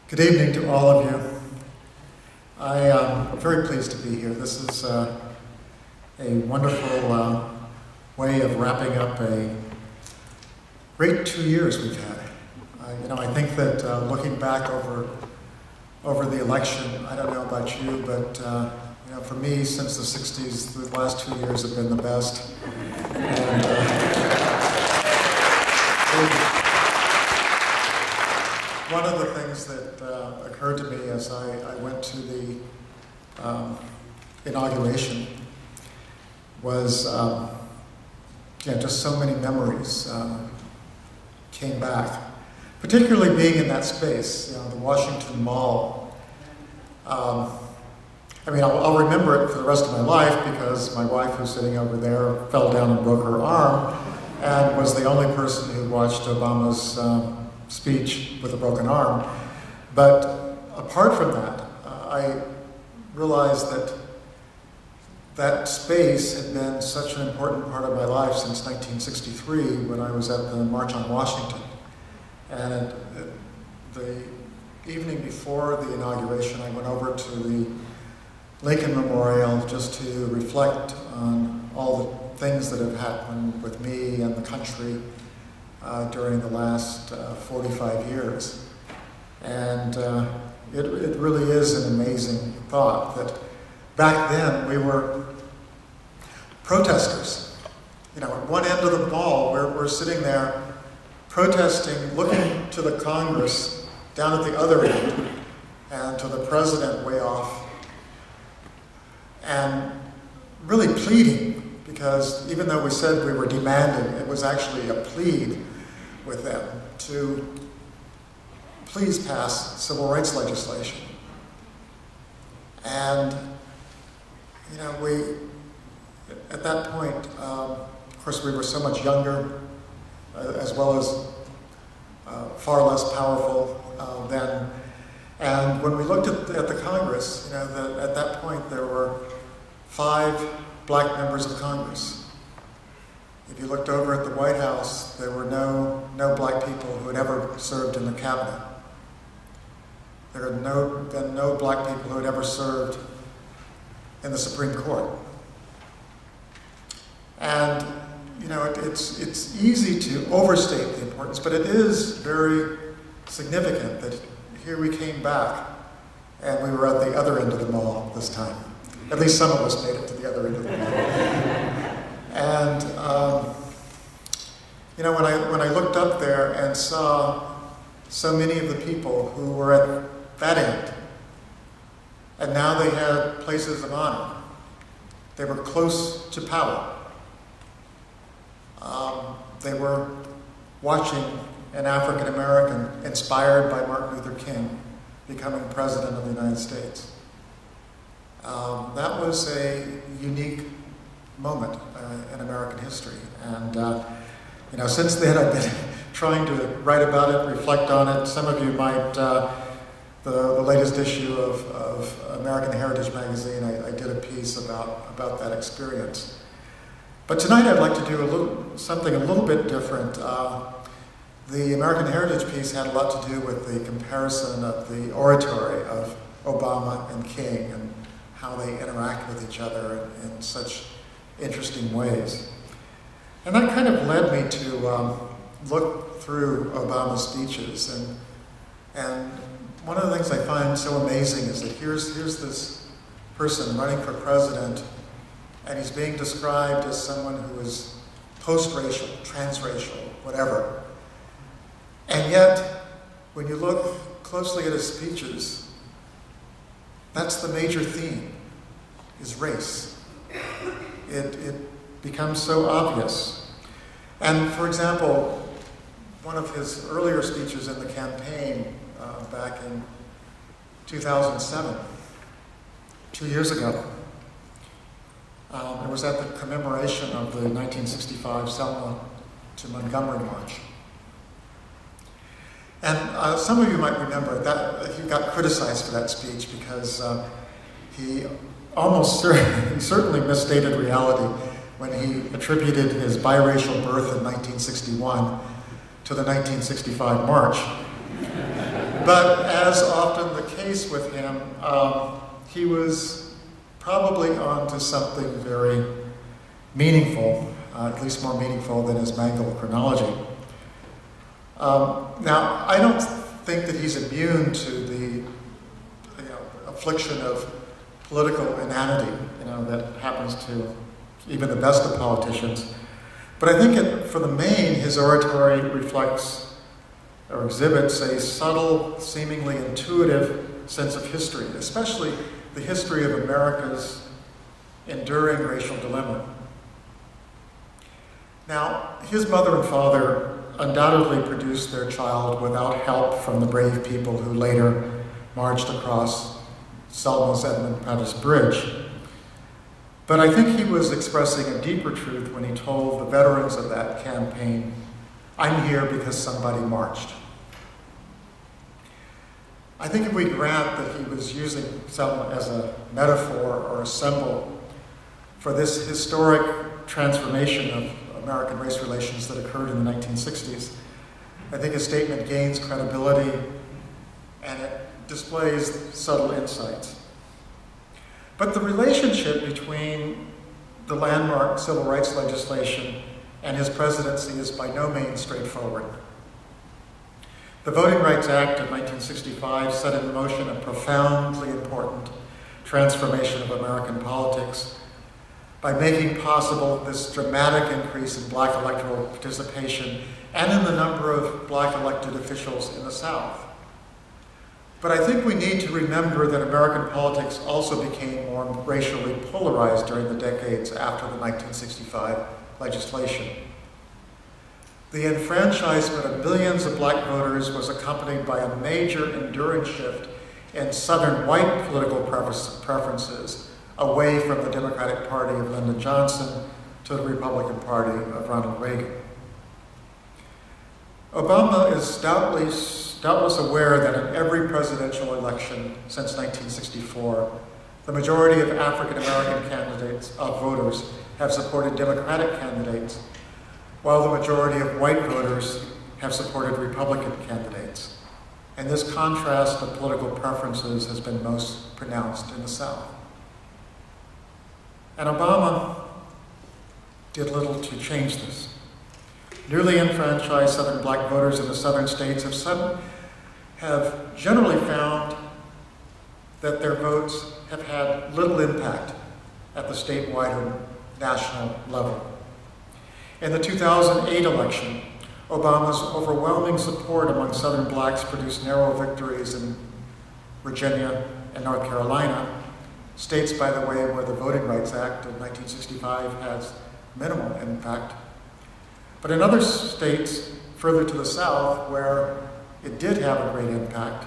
Good evening to all of you. I am very pleased to be here. This is a wonderful way of wrapping up a great 2 years we've had. I think that looking back over the election, I don't know about you, but for me, since the 60s, the last 2 years have been the best. One of the things that occurred to me as I went to the inauguration was just so many memories came back, particularly being in that space, the Washington Mall. I'll remember it for the rest of my life because my wife, who's sitting over there, fell down and broke her arm and was the only person who watched Obama's speech with a broken arm. But apart from that, I realized that space had been such an important part of my life since 1963 when I was at the March on Washington. And the evening before the inauguration, I went over to the Lincoln Memorial just to reflect on all the things that have happened with me and the country during the last 45 years. And it really is an amazing thought that back then we were protesters. At one end of the mall, we're sitting there protesting, looking to the Congress down at the other end, and to the president way off, and really pleading, because even though we said we were demanding, it was actually a plead with them to please pass civil rights legislation. And, at that point, of course, we were so much younger, as well as far less powerful then. And when we looked at the Congress, at that point there were 5 black members of Congress. If you looked over at the White House, there were no black people who had ever served in the cabinet. There had been no black people who had ever served in the Supreme Court. And it's easy to overstate the importance, but it is very significant that here we came back and we were at the other end of the mall this time. At least some of us made it to the other end of the mall. And when I looked up there and saw so many of the people who were at that end, and now they had places of honor, they were close to power. They were watching an African American inspired by Martin Luther King becoming president of the United States. That was a unique moment in American history. And since then I've been trying to write about it, reflect on it. Some of you might, the latest issue of American Heritage magazine, I did a piece about that experience. But tonight I'd like to do something a little bit different. The American Heritage piece had a lot to do with the comparison of the oratory of Obama and King and how they interact with each other in such interesting ways. And that kind of led me to look through Obama's speeches. And one of the things I find so amazing is that here's this person running for president, and he's being described as someone who is post-racial, transracial, whatever. And yet, when you look closely at his speeches, that's the major theme, is race. It becomes so obvious. And for example, one of his earlier speeches in the campaign back in 2007, 2 years ago, it was at the commemoration of the 1965 Selma to Montgomery March. And some of you might remember that he got criticized for that speech because he certainly misstated reality when he attributed his biracial birth in 1961 to the 1965 March. But as often the case with him, he was probably onto something very meaningful, at least more meaningful than his mangled chronology. Now, I don't think that he's immune to the affliction of political inanity, that happens to even the best of politicians. But I think for the main, his oratory reflects or exhibits a subtle, seemingly intuitive sense of history, especially the history of America's enduring racial dilemma. Now, his mother and father undoubtedly produced their child without help from the brave people who later marched across Selma's Edmund Pettus Bridge. But I think he was expressing a deeper truth when he told the veterans of that campaign, "I'm here because somebody marched." I think if we grant that he was using Selma as a metaphor or a symbol for this historic transformation of American race relations that occurred in the 1960s, I think his statement gains credibility and it displays subtle insights. But the relationship between the landmark civil rights legislation and his presidency is by no means straightforward. The Voting Rights Act of 1965 set in motion a profoundly important transformation of American politics by making possible this dramatic increase in black electoral participation and in the number of black elected officials in the South. But I think we need to remember that American politics also became more racially polarized during the decades after the 1965 legislation. The enfranchisement of millions of black voters was accompanied by a major enduring shift in Southern white political preferences away from the Democratic Party of Lyndon Johnson to the Republican Party of Ronald Reagan. Obama is doubtless aware that in every presidential election since 1964, the majority of African American candidates, voters, have supported Democratic candidates, while the majority of white voters have supported Republican candidates. And this contrast of political preferences has been most pronounced in the South. And Obama did little to change this. Newly enfranchised Southern black voters in the Southern states have generally found that their votes have had little impact at the statewide or national level. In the 2008 election, Obama's overwhelming support among Southern blacks produced narrow victories in Virginia and North Carolina, states, by the way, where the Voting Rights Act of 1965 has minimal impact. But in other states further to the south, where it did have a great impact,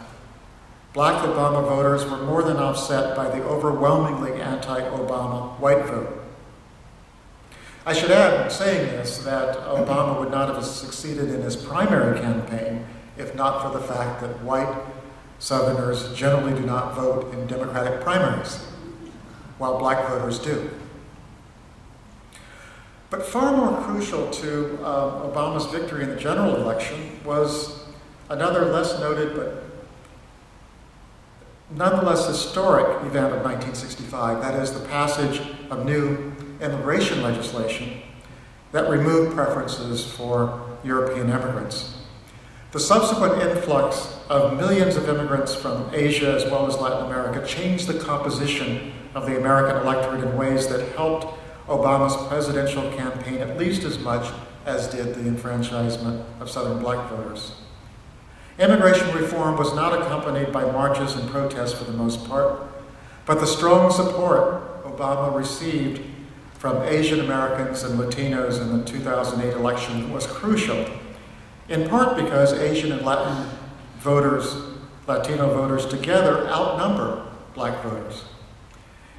black Obama voters were more than offset by the overwhelmingly anti-Obama white vote. I should add, in saying this, that Obama would not have succeeded in his primary campaign if not for the fact that white Southerners generally do not vote in Democratic primaries, while black voters do. But far more crucial to Obama's victory in the general election was another less noted but nonetheless historic event of 1965, that is the passage of new immigration legislation that removed preferences for European immigrants. The subsequent influx of millions of immigrants from Asia as well as Latin America changed the composition of the American electorate in ways that helped Obama's presidential campaign at least as much as did the enfranchisement of Southern black voters. Immigration reform was not accompanied by marches and protests for the most part, but the strong support Obama received from Asian Americans and Latinos in the 2008 election was crucial, in part because Asian and Latino voters together outnumber black voters.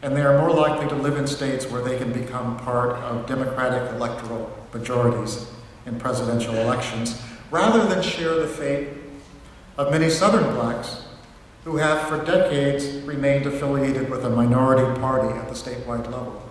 And they are more likely to live in states where they can become part of Democratic electoral majorities in presidential elections, rather than share the fate of many Southern blacks who have for decades remained affiliated with a minority party at the statewide level.